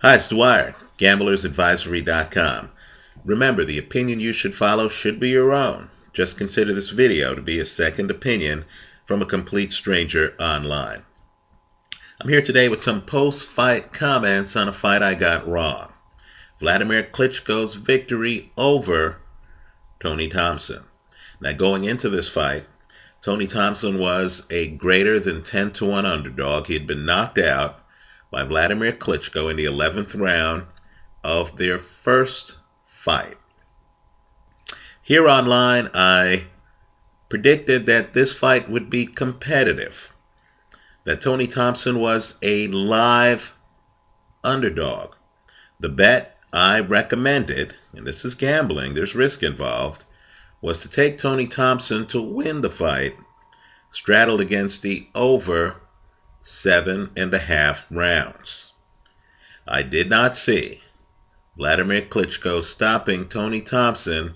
Hi, it's Dwyer, gamblersadvisory.com. Remember, the opinion you should follow should be your own. Just consider this video to be a second opinion from a complete stranger online. I'm here today with some post-fight comments on a fight I got wrong. Wladimir Klitschko's victory over Tony Thompson. Now, going into this fight, Tony Thompson was a greater than 10-1 underdog. He had been knocked out by Wladimir Klitschko in the 11th round of their first fight. Here online, I predicted that this fight would be competitive, that Tony Thompson was a live underdog. The bet I recommended, and this is gambling, there's risk involved, was to take Tony Thompson to win the fight, straddled against the over 7.5 rounds. I did not see Wladimir Klitschko stopping Tony Thompson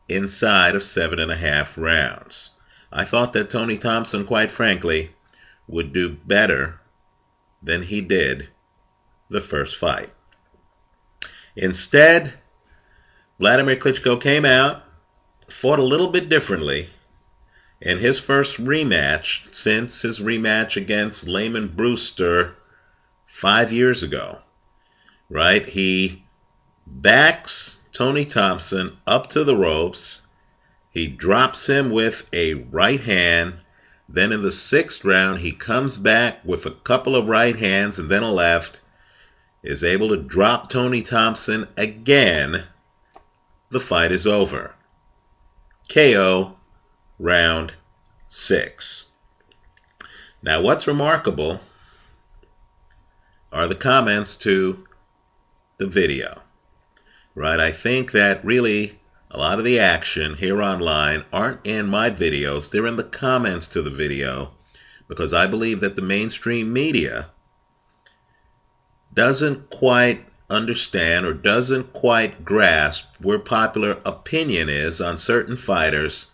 inside of 7.5 rounds. I thought that Tony Thompson, quite frankly, would do better than he did the first fight. Instead, Wladimir Klitschko came out, fought a little bit differently, in his first rematch since his rematch against Layman Brewster 5 years ago, right? He backs Tony Thompson up to the ropes. He drops him with a right hand. Then in the 6th round, he comes back with a couple of right hands and then a left, is able to drop Tony Thompson again. The fight is over. KO. Round 6. Now, what's remarkable are the comments to the video, right? I think that really a lot of the action here online aren't in my videos. They're in the comments to the video, because I believe that the mainstream media doesn't quite understand or doesn't quite grasp where popular opinion is on certain fighters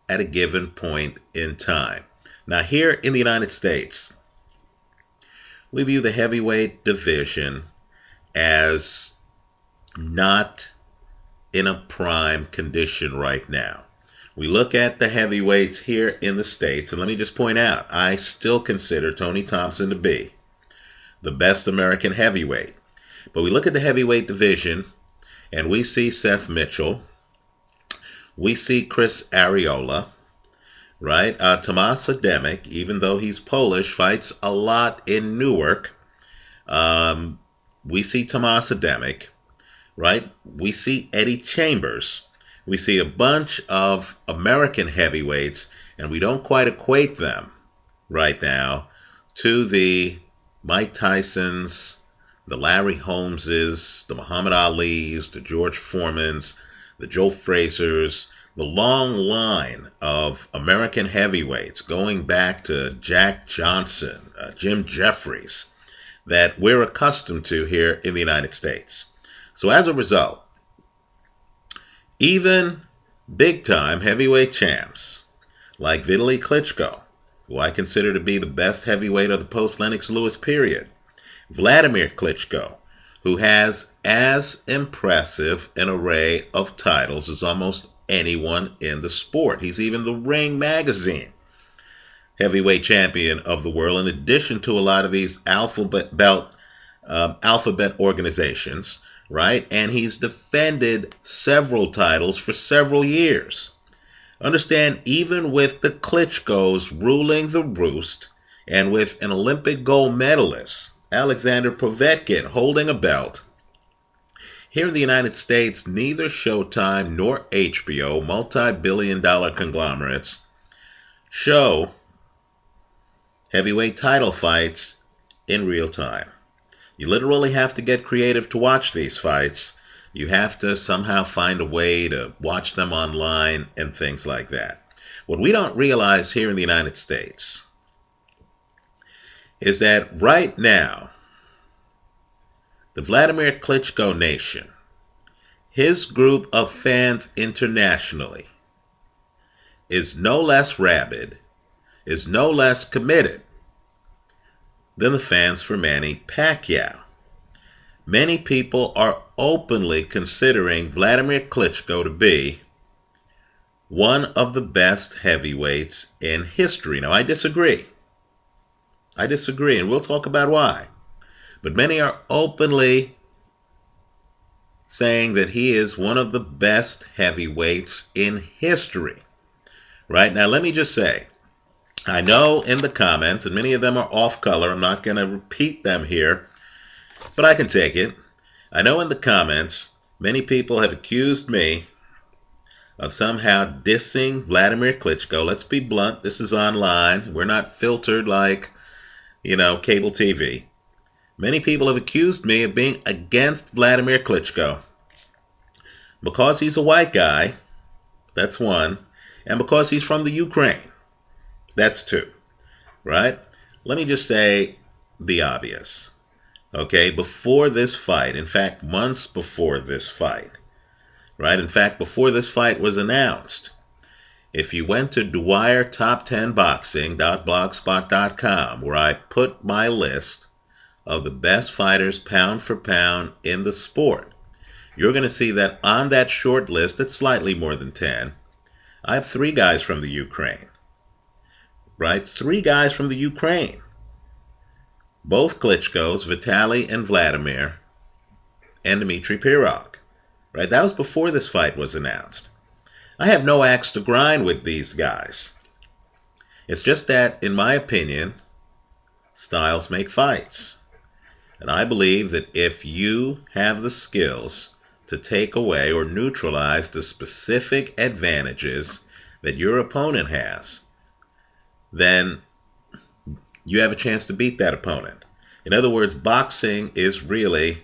at a given point in time. Now, here in the United States, we view the heavyweight division as not in a prime condition right now. We look at the heavyweights here in the States, and let me just point out, I still consider Tony Thompson to be the best American heavyweight. But we look at the heavyweight division, and we see Seth Mitchell, we see Chris Arreola, right? Tomasz Adamek, even though he's Polish, fights a lot in Newark. We see Tomasz Adamek, right? We see Eddie Chambers. We see a bunch of American heavyweights, and we don't quite equate them right now to the Mike Tysons, the Larry Holmeses, the Muhammad Alis, the George Foremans, the Joe Frazers, the long line of American heavyweights going back to Jack Johnson, Jim Jeffries, that we're accustomed to here in the United States. So as a result, even big-time heavyweight champs like Wladimir Klitschko, who I consider to be the best heavyweight of the post-Lennox Lewis period, Wladimir Klitschko, who has as impressive an array of titles as almost anyone in the sport. He's even the Ring Magazine heavyweight champion of the world, in addition to a lot of these alphabet organizations, right? And he's defended several titles for several years. Understand, even with the Klitschkos ruling the roost, and with an Olympic gold medalist, Alexander Povetkin, holding a belt, here in the United States, neither Showtime nor HBO, multi-billion-dollar conglomerates, show heavyweight title fights in real time. You literally have to get creative to watch these fights. You have to somehow find a way to watch them online and things like that. What we don't realize here in the United States is that right now, the Wladimir Klitschko Nation, his group of fans internationally, is no less rabid, is no less committed than the fans for Manny Pacquiao. many people are openly considering Wladimir Klitschko to be one of the best heavyweights in history. Now, I disagree. And we'll talk about why. But many are openly saying that he is one of the best heavyweights in history. Right? Now, let me just say, I know in the comments, and many of them are off color, I'm not going to repeat them here, but I can take it. I know in the comments, many people have accused me of somehow dissing Wladimir Klitschko. Let's be blunt, this is online. We're not filtered like, cable TV. Many people have accused me of being against Wladimir Klitschko because he's a white guy, that's one, and because he's from the Ukraine, that's two, right? Let me just say the obvious, okay? Before this fight, in fact, months before this fight, right? In fact, before this fight was announced, if you went to Dwyer top10boxing.blogspot.com, where I put my list of the best fighters pound for pound in the sport, you're going to see that on that short list, it's slightly more than 10, I have 3 guys from the Ukraine, right? 3 guys from the Ukraine. Both Klitschkos, Vitaly and Wladimir, and Dmitry Pirog, right? That was before this fight was announced. I have no axe to grind with these guys. It's just that, in my opinion, styles make fights. And I believe that if you have the skills to take away or neutralize the specific advantages that your opponent has, then you have a chance to beat that opponent. In other words, boxing is really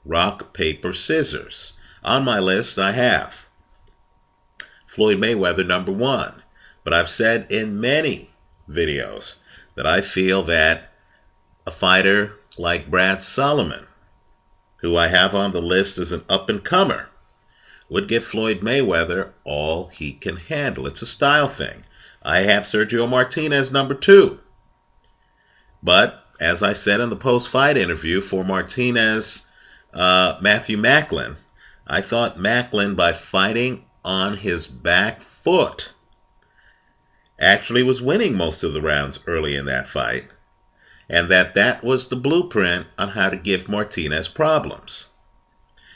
rock, paper, scissors. On my list, I have Floyd Mayweather, number 1. But I've said in many videos that I feel that a fighter like Brad Solomon, who I have on the list as an up-and-comer, would give Floyd Mayweather all he can handle. It's a style thing. I have Sergio Martinez, number 2. But, as I said in the post-fight interview for Martinez, Matthew Macklin, I thought Macklin, by fighting on his back foot, actually was winning most of the rounds early in that fight, and that was the blueprint on how to give Martinez problems.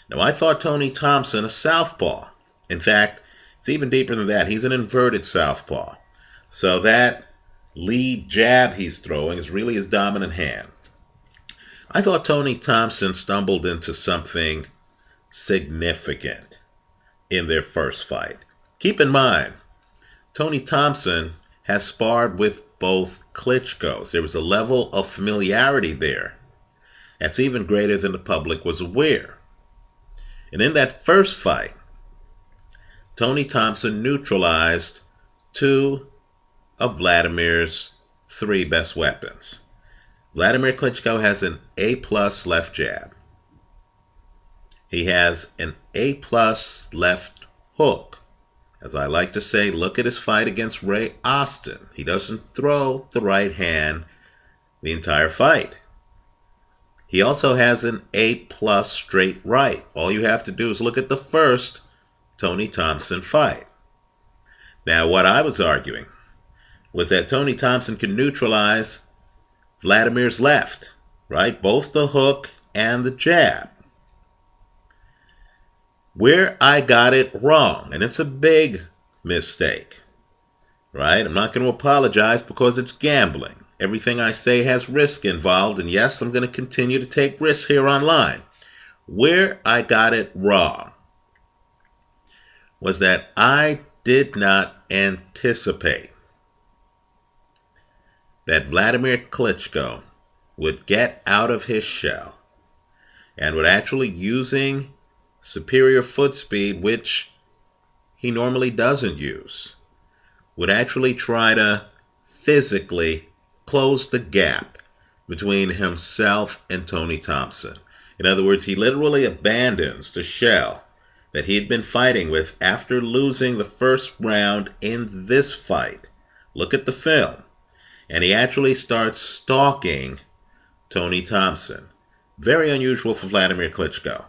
Now, I thought Tony Thompson a southpaw. In fact, it's even deeper than that. He's an inverted southpaw. So that lead jab he's throwing is really his dominant hand. I thought Tony Thompson stumbled into something significant in their first fight. Keep in mind, Tony Thompson has sparred with both Klitschkos. There was a level of familiarity there that's even greater than the public was aware. And in that first fight, Tony Thompson neutralized 2 of Vladimir's 3 best weapons. Wladimir Klitschko has an A+ left jab. He has an A+ left hook. As I like to say, look at his fight against Ray Austin. He doesn't throw the right hand the entire fight. He also has an A+ straight right. All you have to do is look at the first Tony Thompson fight. Now, what I was arguing was that Tony Thompson can neutralize Vladimir's left, right? Both the hook and the jab. Where I got it wrong, and it's a big mistake, right? I'm not going to apologize because it's gambling. Everything I say has risk involved, and yes, I'm going to continue to take risks here online. Where I got it wrong was that I did not anticipate that Wladimir Klitschko would get out of his shell and would actually, using superior foot speed, which he normally doesn't use, would actually try to physically close the gap between himself and Tony Thompson. In other words, he literally abandons the shell that he had been fighting with after losing the first round in this fight. Look at the film. And he actually starts stalking Tony Thompson. Very unusual for Wladimir Klitschko.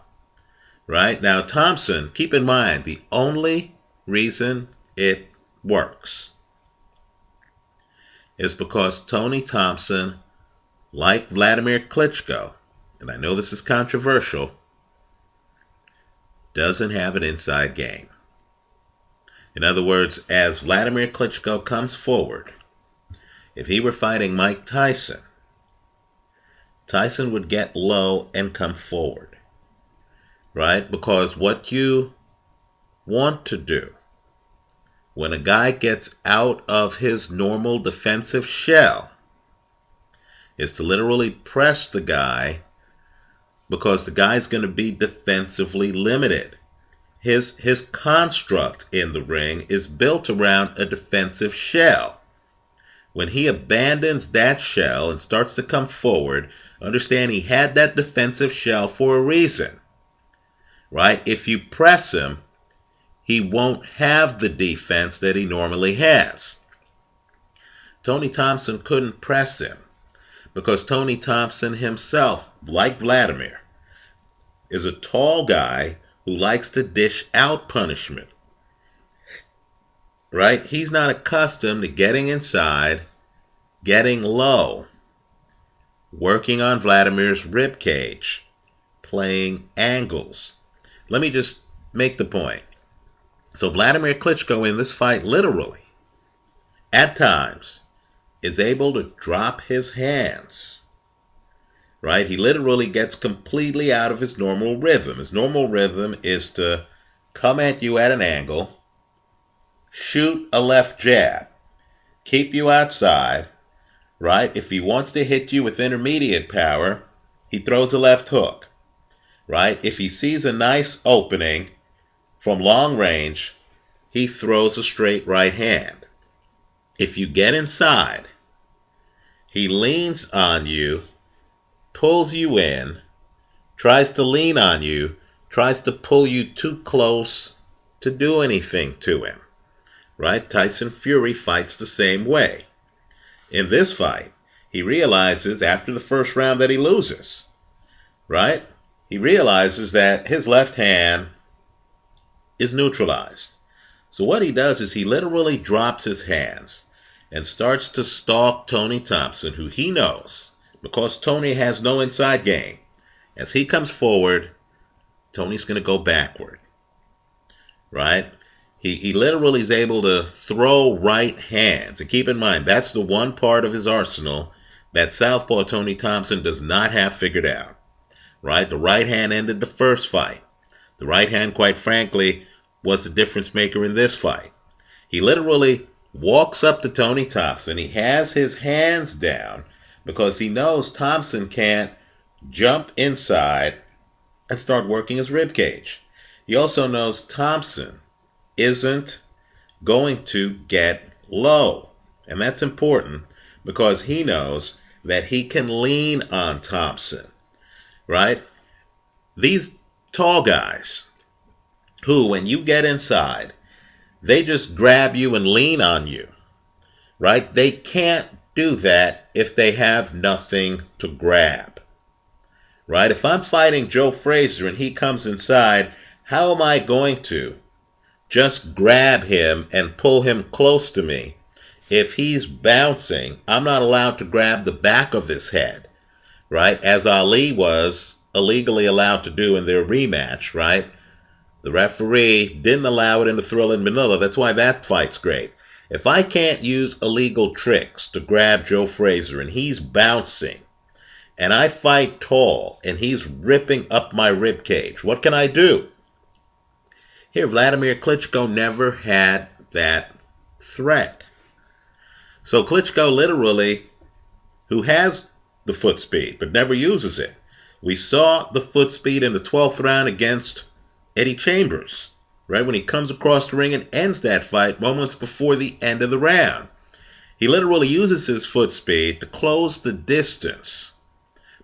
Right? Now, Thompson, keep in mind, the only reason it works is because Tony Thompson, like Wladimir Klitschko, and I know this is controversial, doesn't have an inside game. In other words, as Wladimir Klitschko comes forward, if he were fighting Mike Tyson, Tyson would get low and come forward, right? Because what you want to do when a guy gets out of his normal defensive shell is to literally press the guy, because the guy's going to be defensively limited. His construct in the ring is built around a defensive shell. When he abandons that shell and starts to come forward, understand he had that defensive shell for a reason, right? If you press him, he won't have the defense that he normally has. Tony Thompson couldn't press him because Tony Thompson himself, like Wladimir, is a tall guy who likes to dish out punishment, right? He's not accustomed to getting inside, getting low, working on Vladimir's rib cage, playing angles. Let me just make the point. So Wladimir Klitschko in this fight literally, at times, is able to drop his hands. Right? He literally gets completely out of his normal rhythm. His normal rhythm is to come at you at an angle, shoot a left jab, keep you outside, right? If he wants to hit you with intermediate power, he throws a left hook, right? If he sees a nice opening from long range, he throws a straight right hand. If you get inside, he leans on you, pulls you in, tries to lean on you, tries to pull you too close to do anything to him, right? Tyson Fury fights the same way. In this fight, he realizes after the first round that he loses, right? He realizes that his left hand is neutralized. So what he does is he literally drops his hands and starts to stalk Tony Thompson, who he knows, because Tony has no inside game. As he comes forward, Tony's going to go backward, right? He literally is able to throw right hands. And keep in mind, that's the one part of his arsenal that southpaw Tony Thompson does not have figured out, right? The right hand ended the first fight. The right hand, quite frankly, was the difference maker in this fight. He literally walks up to Tony Thompson. He has his hands down because he knows Thompson can't jump inside and start working his rib cage. He also knows Thompson isn't going to get low. And that's important because he knows that he can lean on Thompson, right? These tall guys who, when you get inside, they just grab you and lean on you, right? They can't do that if they have nothing to grab, right? If I'm fighting Joe Frazier and he comes inside, how am I going to just grab him and pull him close to me? If he's bouncing, I'm not allowed to grab the back of his head, right? As Ali was illegally allowed to do in their rematch, right? The referee didn't allow it in the Thrill in Manila. That's why that fight's great. If I can't use illegal tricks to grab Joe Frazier and he's bouncing, and I fight tall and he's ripping up my rib cage, what can I do? Here, Wladimir Klitschko never had that threat. So Klitschko literally, who has the foot speed but never uses it. We saw the foot speed in the 12th round against Eddie Chambers, right? When he comes across the ring and ends that fight moments before the end of the round. He literally uses his foot speed to close the distance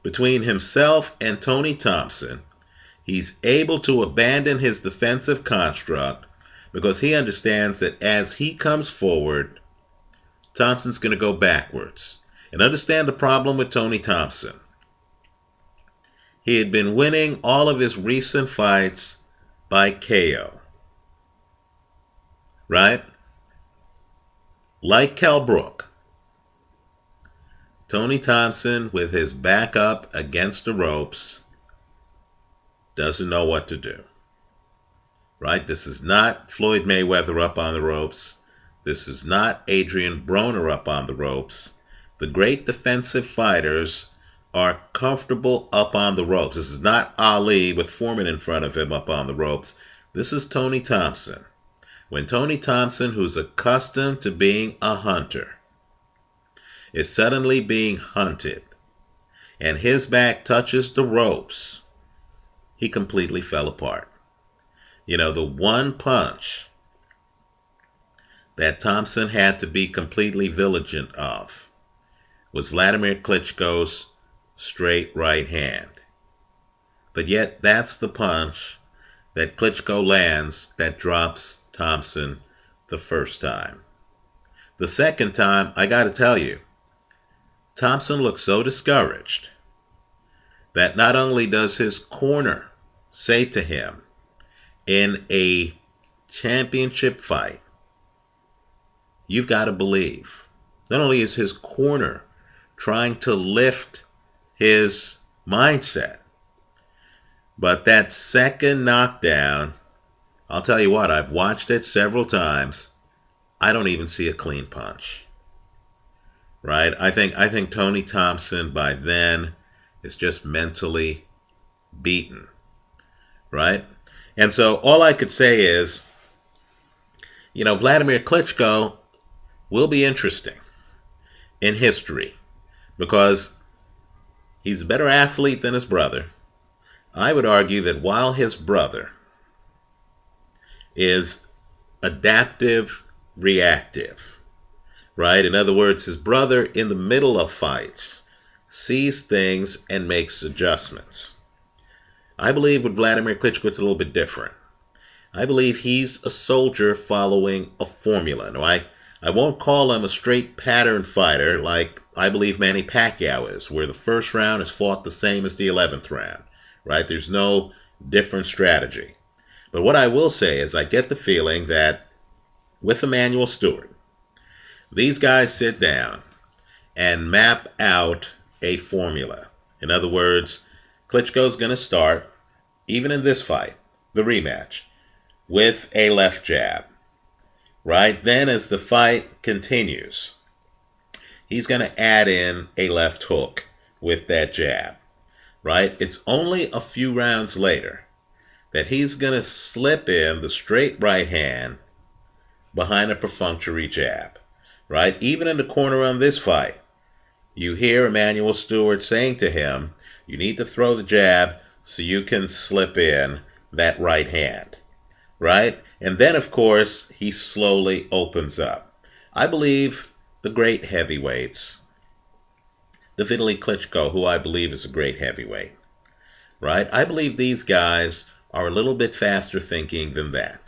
between himself and Tony Thompson. He's able to abandon his defensive construct because he understands that as he comes forward, Thompson's going to go backwards. And understand the problem with Tony Thompson. he had been winning all of his recent fights by KO. Right? Like Kell Brook, Tony Thompson, with his back up against the ropes, doesn't know what to do. Right? This is not Floyd Mayweather up on the ropes. This is not Adrian Broner up on the ropes. The great defensive fighters are comfortable up on the ropes. This is not Ali with Foreman in front of him up on the ropes. This is Tony Thompson. When Tony Thompson, who's accustomed to being a hunter, is suddenly being hunted, and his back touches the ropes, he completely fell apart. You know, the one punch that Thompson had to be completely vigilant of was Wladimir Klitschko's straight right hand. But yet, that's the punch that Klitschko lands that drops Thompson the first time. The second time, I got to tell you, Thompson looked so discouraged that not only does his corner say to him in a championship fight, you've got to believe, not only is his corner trying to lift his mindset, but that second knockdown, I'll tell you what, I've watched it several times. I don't even see a clean punch. Right? I think Tony Thompson by then is just mentally beaten. Right? And so all I could say is, you know, Wladimir Klitschko will be interesting in history because he's a better athlete than his brother. I would argue that while his brother is adaptive, reactive, right? In other words, his brother in the middle of fights sees things and makes adjustments. I believe with Wladimir Klitschko it's a little bit different. I believe he's a soldier following a formula. No, I won't call him a straight pattern fighter like I believe Manny Pacquiao is, where the first round is fought the same as the 11th round, right? There's no different strategy. But what I will say is I get the feeling that with Emanuel Stewart, these guys sit down and map out a formula. In other words, Klitschko's going to start, even in this fight, the rematch, with a left jab. Right? Then as the fight continues, he's going to add in a left hook with that jab. Right? It's only a few rounds later that he's going to slip in the straight right hand behind a perfunctory jab. Right? Even in the corner on this fight, you hear Emanuel Stewart saying to him, you need to throw the jab so you can slip in that right hand. Right? And then, of course, he slowly opens up. I believe the great heavyweights, the Vitaly Klitschko, who I believe is a great heavyweight, right? I believe these guys are a little bit faster thinking than that,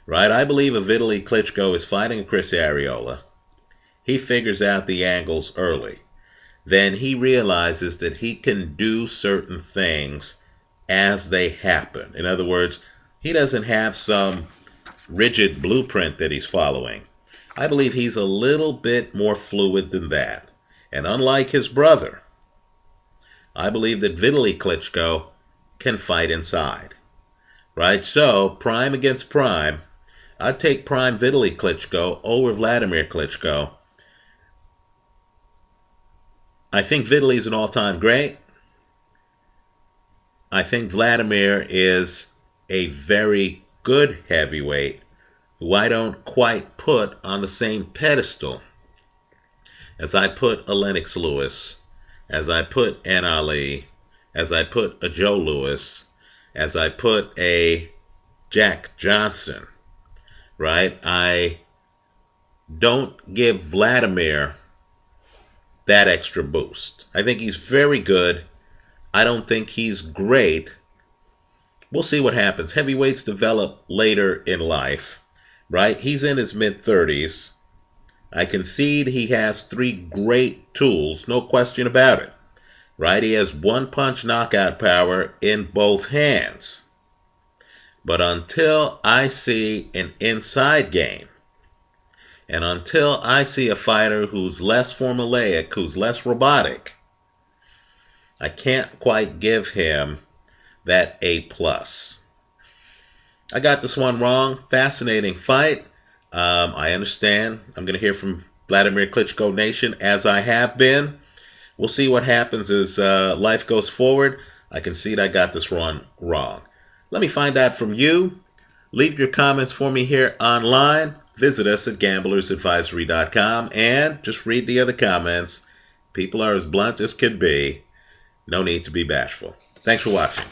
right? I believe a Vitaly Klitschko is fighting Chris Arreola. He figures out the angles early. Then he realizes that he can do certain things as they happen. In other words, he doesn't have some rigid blueprint that he's following. I believe he's a little bit more fluid than that. And unlike his brother, I believe that Vitaly Klitschko can fight inside. Right? So, prime against prime, I'd take prime Vitaly Klitschko over Wladimir Klitschko. I think Vitaly's an all-time great. I think Wladimir is a very good heavyweight who I don't quite put on the same pedestal as I put a Lennox Lewis, as I put an Ali, as I put a Joe Louis, as I put a Jack Johnson, right? I don't give Wladimir that extra boost. I think he's very good. I don't think he's great. We'll see what happens. Heavyweights develop later in life, right? He's in his mid-30s. I concede he has 3 great tools, no question about it. right? He has one-punch knockout power in both hands. But until I see an inside game, and until I see a fighter who's less formulaic, who's less robotic, I can't quite give him that A+. I got this one wrong. Fascinating fight. I understand. I'm going to hear from Wladimir Klitschko Nation, as I have been. We'll see what happens as life goes forward. I concede I got this one wrong. Let me find out from you. Leave your comments for me here online. Visit us at gamblersadvisory.com and just read the other comments. People are as blunt as can be. No need to be bashful. Thanks for watching.